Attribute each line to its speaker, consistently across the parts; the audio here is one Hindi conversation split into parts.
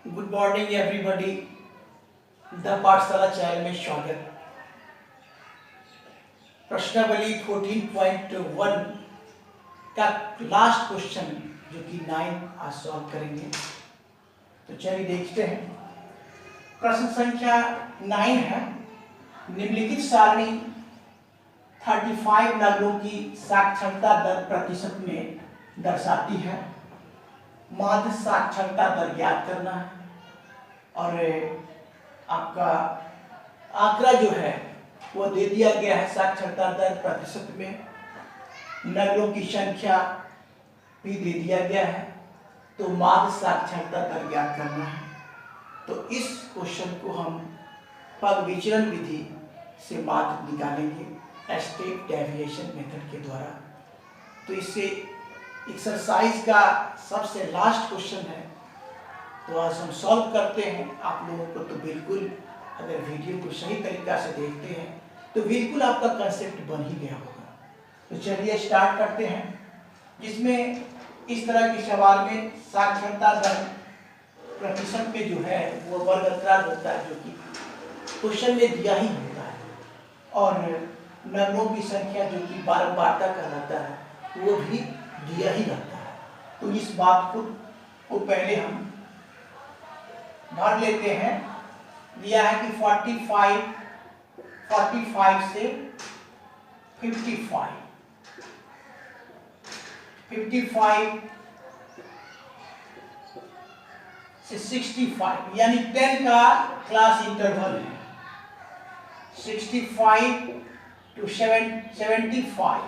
Speaker 1: Good morning everybody. द पाठशाला चैनल में स्वागत। प्रश्नावली 14.1 का लास्ट क्वेश्चन जो कि 9 आज सॉल्व करेंगे। तो चलिए देखते हैं। प्रश्न संख्या 9 है, निम्नलिखित सारणी 35 नगरों की साक्षरता दर प्रतिशत में दर्शाती है। माध्य साक्षरता दर ज्ञात करना है और आपका आंकड़ा जो है वो दे दिया गया है साक्षरता दर प्रतिशत में। नगरों की संख्या भी दे दिया गया है, तो माध्य साक्षरता दर ज्ञात करना है। तो इस क्वेश्चन को हम पग विचलन विधि से माध्य निकालेंगे, स्टेप डेविएशन मेथड के द्वारा। तो इससे एक्सरसाइज का सबसे लास्ट क्वेश्चन है, तो आज हम सॉल्व करते हैं। आप लोगों को तो बिल्कुल, अगर वीडियो को सही तरीका से देखते हैं तो बिल्कुल आपका कंसेप्ट बन ही गया होगा। तो चलिए स्टार्ट करते हैं, जिसमें इस तरह के सवाल में साक्षरता दर प्रतिशत में जो है वो वर्ग अंतराल होता है, जो कि क्वेश्चन में दिया ही होता है, और नगरों की संख्या जो कि बारंबारता कहलाता है वो भी दिया ही रहता है। तो इस बात को पहले हम भर लेते हैं। दिया है कि 45 से 55 से 65, यानी 10 का क्लास इंटरवल है। 65 to 75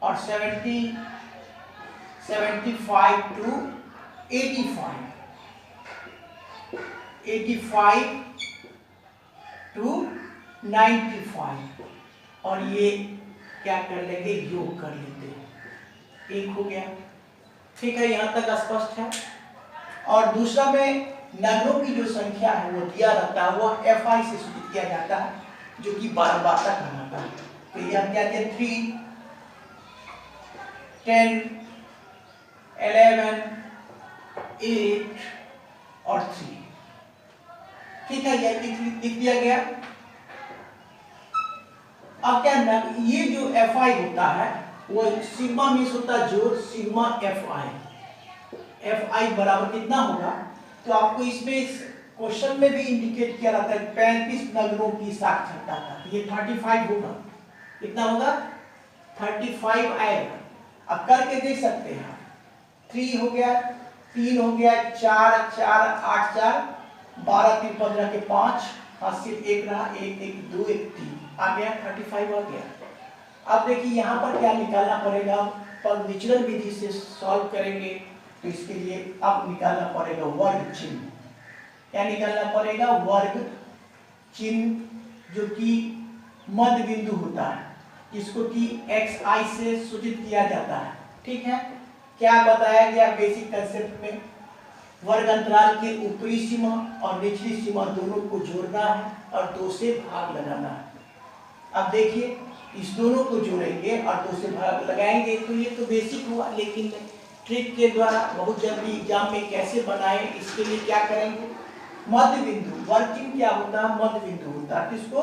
Speaker 1: और 75 to 85, 85 to 95, और ये क्या कर लेंगे, योग कर लेते हैं। एक हो गया, ठीक है, यहाँ तक स्पष्ट है। और दूसरा में नगरों की जो संख्या है वो दिया रहता है, वो FI से सूचित किया जाता है, जो कि बारंबारता कहलाता है। तो यह क्या दिया, 3, 10, 11, 8 और 3, ठीक है, यह लिख दिया गया। अब क्या, ये जो FI होता है वो सिग्मा मीन्स होता है जोड़, सिग्मा FI बराबर कितना होगा, तो आपको इसमें क्वेश्चन में भी इंडिकेट किया रहता है 35 नगरों की साक्षरता था। ये 35 होगा, कितना होगा, 35 आएगा। अब करके देख सकते हैं, 3 हो गया, 3 हो गया, 4 4 8 4 12 3 15 के 5, हाथ से 1 रहा, 1 1 2 1 3 आ गया, 35 आ गया। अब देखिए यहाँ पर क्या निकालना पड़ेगा, पग विचलन विधि से सॉल्व करेंगे। तो इसके लिए अब निकालना पड़ेगा वर्ग चिन्ह। क्या निकालना पड़ेगा, वर्ग चिन्ह, जो कि मध्य बिंदु होता है, जिसको कि XI से सूचित किया जाता है। ठीक है, क्या बताया गया बेसिक कंसेप्ट में, वर्ग अंतराल के ऊपरी सीमा और निचली सीमा दोनों को जोड़ना है और 2 से भाग लगाना है। अब देखिए, इस दोनों को जोड़ेंगे और 2 से भाग लगाएंगे, तो ये तो बेसिक हुआ, लेकिन ट्रिक के द्वारा बहुत जल्दी एग्जाम में कैसे बनाए, इसके लिए क्या करेंगे, मध्य बिंदु, वर्ग चिन्ह क्या होता है, मध्य बिंदु होता है, इसको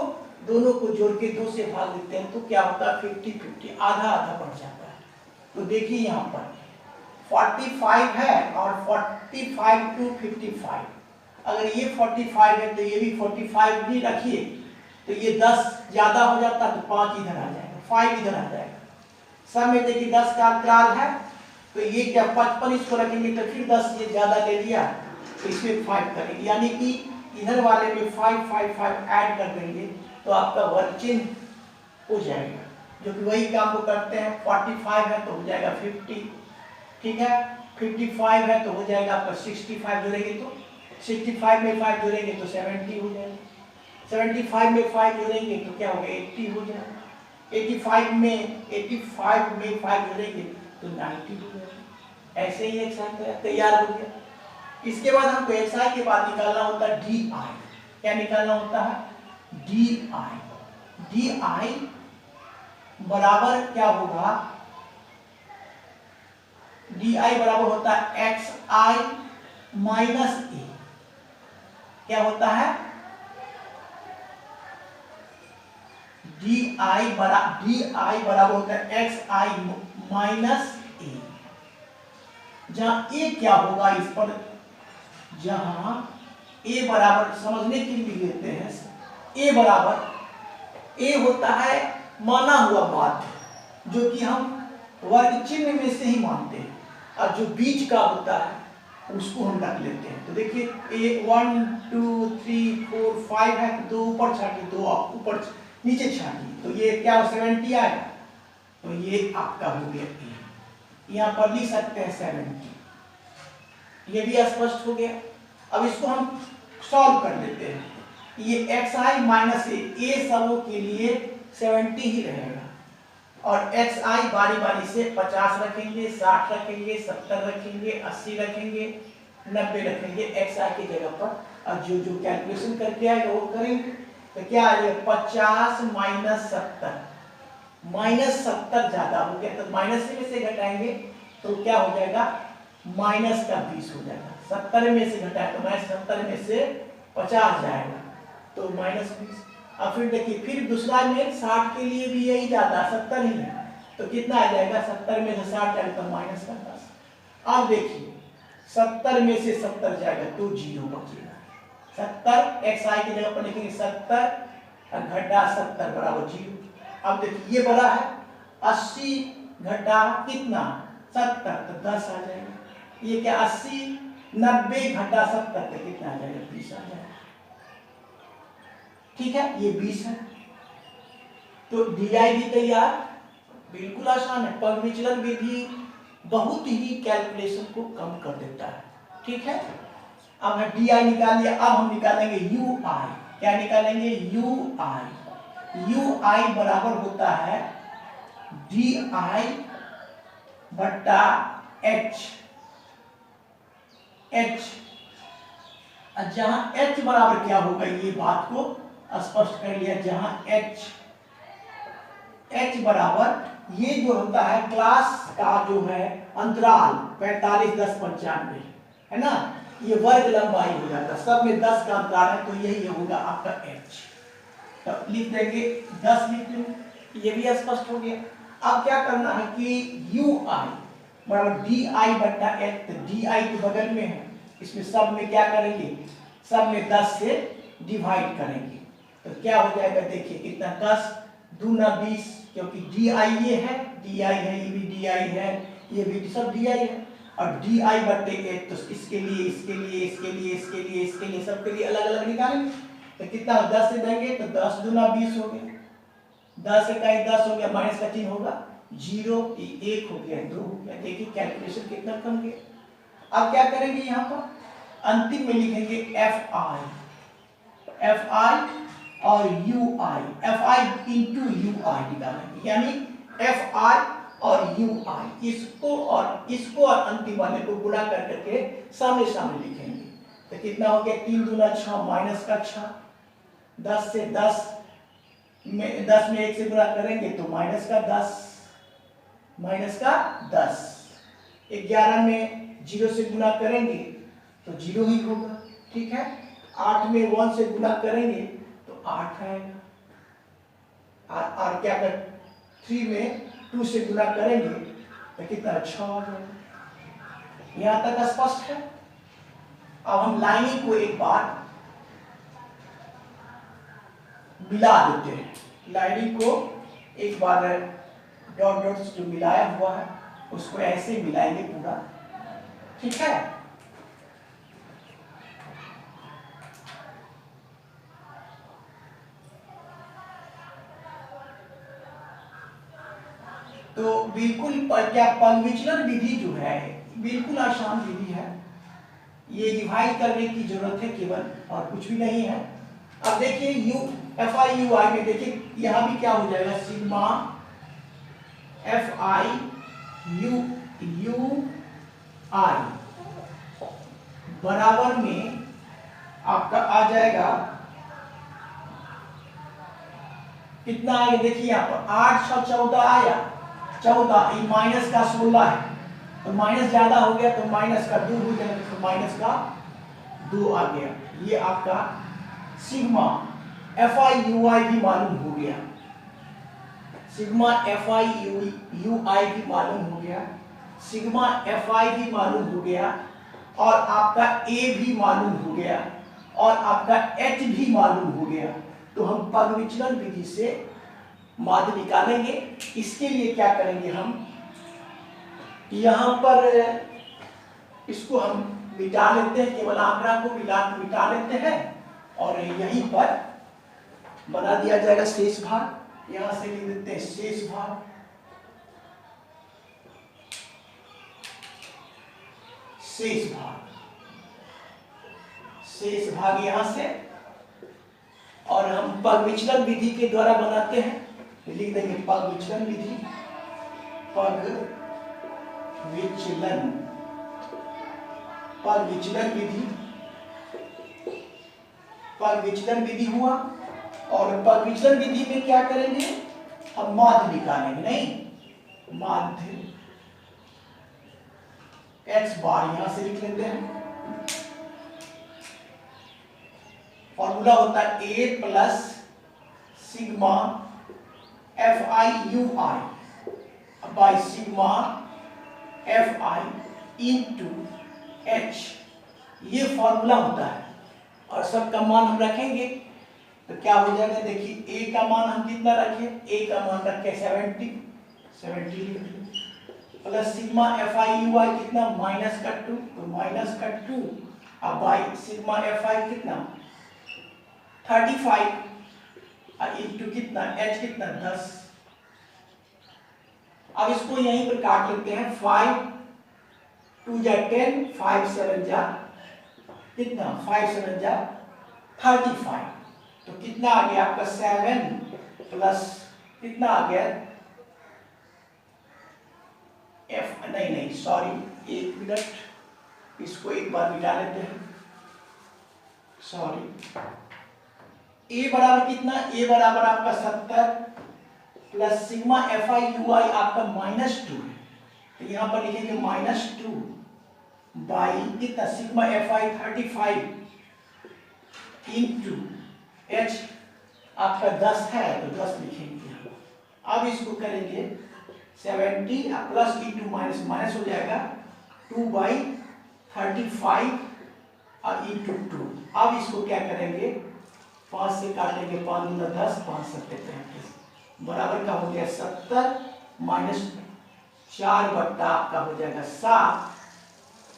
Speaker 1: दोनों को जोड़ के 2 से भाग देते हैं, तो क्या होता है, 50-50, आधा आधा बढ़ जाता है। तो देखिए यहाँ पर 45 है और 45 to 55, अगर ये 45 है तो ये भी 45 भी रखिए, तो ये 10 ज्यादा हो जाता तो 5 इधर आ जाएगा, 5 इधर आ जाएगा। सब में देखिए 10 का अंतराल है, तो ये क्या 55 इसको रखेंगे, तो फिर 10 ये ज्यादा ले लिया, तो इसमें 5 करेंगे, यानी कि इधर वाले में 5 5 5 ऐड कर देंगे, तो आपका वर्ग चिन्ह हो जाएगा, जो कि वही काम को करते हैं। 45 है तो हो जाएगा 50, ठीक है, 55 है तो हो जाएगा आपका 65, जोड़ेंगे तो 65 में 5 जोड़ेंगे तो 70 हो जाएगा, 75 में 5 जोड़ेंगे तो क्या होगा, 80 हो जाएगा, 85 में 5 जोड़ेंगे तो 90 हो जाएगा। ऐसे ही एक्सरसाइज तैयार हो गया। इसके बाद हमको एक्सरसाइज के बाद निकालना होता है DI। क्या निकालना होता है, DI बराबर क्या होगा, DI बराबर होता है XI माइनस A। क्या होता है, डी आई बराबर होता है एक्स आई माइनस ए, जहां ए क्या होगा इस पर, जहां ए बराबर समझने के लिए लेते हैं, ए बराबर ए होता है माना हुआ बात, जो कि हम वर्ग चिन्ह में से ही मानते हैं, और जो बीच का होता है उसको हम रख लेते हैं। तो देखिए ए 1 2 3 4 5 है, तो 2 ऊपर छाटिए, 2 ऊपर नीचे छाटिए, तो ये क्या 70 आएगा, तो ये आपका हो गया ए, यहाँ पर लिख सकते हैं 70, ये भी स्पष्ट हो गया। अब इसको हम सॉल्व कर लेते हैं, ये एक्स आई माइनस ए सबों के लिए 70 ही रहेगा, और एक्स आई बारी बारी से 50 रखेंगे, 60 रखेंगे, 70 रखेंगे, 80 रखेंगे, 90 रखेंगे एक्स आई की जगह पर, और जो जो कैलकुलेशन करके आएगा वो करेंगे। तो क्या आ जाएगा 50 माइनस 70, माइनस 70 ज्यादा हो गया, तो माइनस में से घटाएंगे तो क्या हो जाएगा माइनस का 20 हो जाएगा, 70 में से घटाए तो माइनस 70 में से 50 जाएगा, तो माइनस 20। अब फिर देखिए फिर दूसरा में 60 के लिए भी यही ज्यादा 70 ही है, तो कितना आ जाएगा 70 में से 60 जाएगा तो माइनस का 10। अब देखिए 70 में से 70 जाएगा तो 0 बचेगा, 70 एक्स आई की जगह पर लिखेंगे 70 घटा 70 बराबर 0। अब देखिए ये बड़ा है 80 घटा कितना 70, तो 10 आ जाएगा, ये क्या 80 90 घटा 70 तो कितना आ जाएगा 20 आ जाएगा, ठीक है, ये 20 है। तो डीआई भी तैयार, बिल्कुल आसान है, पग विचलन विधि बहुत ही कैलकुलेशन को कम कर देता है, ठीक है। अब हम डीआई निकाल लिया, अब हम निकालेंगे यू आई, क्या निकालेंगे यू आई बराबर होता है डी आई बट्टा एच, जहां h बराबर क्या होगा ये बात को स्पष्ट कर लिया, जहां h बराबर ये जो होता है क्लास का जो है अंतराल 45 10 95 है ना, ये वर्ग लंबाई हो जाता है, सब में 10 का अंतराल है, तो यही होगा आपका h। तो लिख देंगे 10 लिख लेंगे, ये भी स्पष्ट हो गया। अब क्या करना है कि यू आई बराबर डी आई बट्टा एच, तो डी आई के बगल में है, इसमें सब में क्या करेंगे, सब में 10 से डिवाइड करेंगे, तो क्या हो जाएगा देखिए कितना 10 दूना 20, क्योंकि डी आई ये है, डी आई है, ये भी डी आई है, ये भी सब डी आई है, और डी आई बट्टे एच, तो इसके लिए इसके लिए इसके लिए इसके लिए इसके लिए सबके लिए अलग अलग निकालेंगे, तो कितना 10 से देंगे तो 10 दूना 20 हो गया, 10 इकाई 10 हो गया, माइनस का चिन्ह होगा 0, 1 हो गया 2 हो गया, देखिए कैलकुलेशन कितना कम गया। अब क्या करेंगे यहाँ पर अंतिम में लिखेंगे एफ आई और U I, F I into U I निकालेंगे, यानी एफ आई और यू आई, इसको और अंतिम वाले को गुणा कर करके सामने सामने लिखेंगे, तो कितना हो गया 3 दूना 6 माइनस का 6, 10 से 10 में 10 में 1 से गुणा करेंगे तो माइनस का 10, 11 में 0 से गुणा करेंगे तो 0 ही होगा, ठीक है। 8 में 1 से गुणा करेंगे तो 8 आएगा, और क्या कर 3 में 2 से गुणा करेंगे तो कितना 6 आ जाएगा। यहाँ तक स्पष्ट है। अब हम लाइनिंग को एक बार मिला देते हैं, लाइनिंग को एक बार डॉट डॉट जो मिलाया हुआ है उसको ऐसे मिलाएंगे पूरा, ठीक है। तो बिल्कुल क्या पग विचलन विधि जो है बिल्कुल आसान विधि है, ये डिवाइड करने की जरूरत है केवल, और कुछ भी नहीं है। अब देखिए यू एफ आई यू आई में देखिए यहां भी क्या हो जाएगा सिग्मा एफ आई यू आई बराबर में आपका आ जाएगा कितना आएगा, देखिए यहाँ पर 8 6 14 आया, 14 माइनस का 16 है, तो माइनस ज्यादा हो गया तो माइनस का 2 हो जाएगा, तो माइनस का 2 आ गया, ये आपका सिग्मा एफ आई यू आई भी मालूम हो गया, सिग्मा एफ आई यू आई भी मालूम हो गया, सिग्मा एफ आई भी मालूम हो गया, और आपका ए भी मालूम हो गया, और आपका एच भी मालूम हो गया। तो हम पग विचलन विधि से माध्य निकालेंगे। इसके लिए क्या करेंगे, हम यहाँ पर इसको हम मिटा लेते हैं, केवल आंकड़ा को मिटा लेते हैं, और यहीं पर बना दिया जाएगा शेष भाग। यहां से लिख देते हैं शेष भाग, शेष भाग, शेष भाग यहां से, और हम पग विचलन विधि के द्वारा बनाते हैं, लिख देंगे पग विचलन विधि, पग विचलन, पग विचलन विधि, पग विचलन विधि हुआ। और पग विचलन विधि में क्या करेंगे, हम माध्य निकालेंगे, नहीं माध्य x बार यहां से लिख लेते हैं। फॉर्मूला होता है a plus sigma F I U I by sigma F I into H, ये फॉर्मूला होता है। और सबका मान हम रखेंगे तो क्या हो जाएगा, देखिए a का मान हम कितना रखें, a का मान रखें 70 plus sigma F I U I कितना माइनस का 2, तो माइनस का 2 अब बाई सिग्मा एफ आई कितना 35 और इंटू कितना h कितना 10। अब इसको यहीं पर काट लेते हैं, 5 2 जा 10, 5 7 जा कितना 5 7 जा 35, तो कितना आ गया आपका 7 प्लस कितना आ गया एफ, नहीं सॉरी एक मिनट, इसको एक बार मिटा लेते हैं, सॉरी। ए बराबर कितना, ए बराबर आपका 70 plus sigma F I U I आपका -2 है, तो यहां पर लिखेंगे -2 बाई कितना सिग्मा एफ आई 35 इंटू एच आपका 10 है तो 10 लिखेंगे। अब इसको करेंगे 70 प्लस इंटू माइनस, माइनस हो जाएगा 2 बाई 35 और इंटू 2। अब इसको क्या करेंगे, 5 से काटेंगे, 5 दूना 10, 5 7 35 बराबर का हो गया 70 माइनस 4 बट्टा आपका हो जाएगा 7,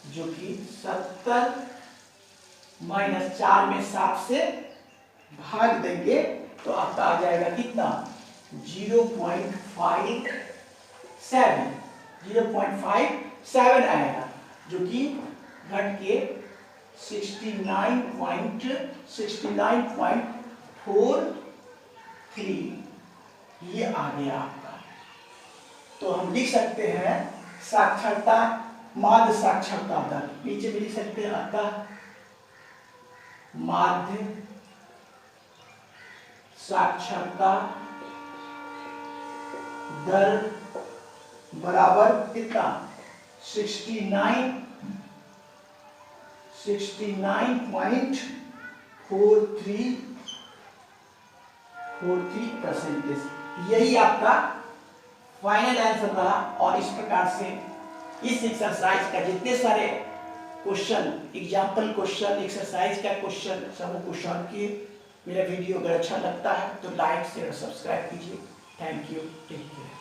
Speaker 1: जो कि 70 माइनस 4 में 7 से भाग देंगे तो आपका आ जाएगा कितना 0.57 आएगा, जो कि घट के 69.43 ये आ गया आपका। तो हम लिख सकते हैं साक्षरता माध्य साक्षरता दर, नीचे भी लिख सकते हैं अतः माध्य साक्षरता दर बराबर कितना 69.43%। यही आपका फाइनल आंसर रहा। और इस प्रकार से इस एक्सरसाइज का जितने सारे क्वेश्चन, एग्जाम्पल क्वेश्चन, एक्सरसाइज का क्वेश्चन सब को सॉल्व किए। मेरा वीडियो अगर अच्छा लगता है तो लाइक शेयर सब्सक्राइब कीजिए। Thank you, take care.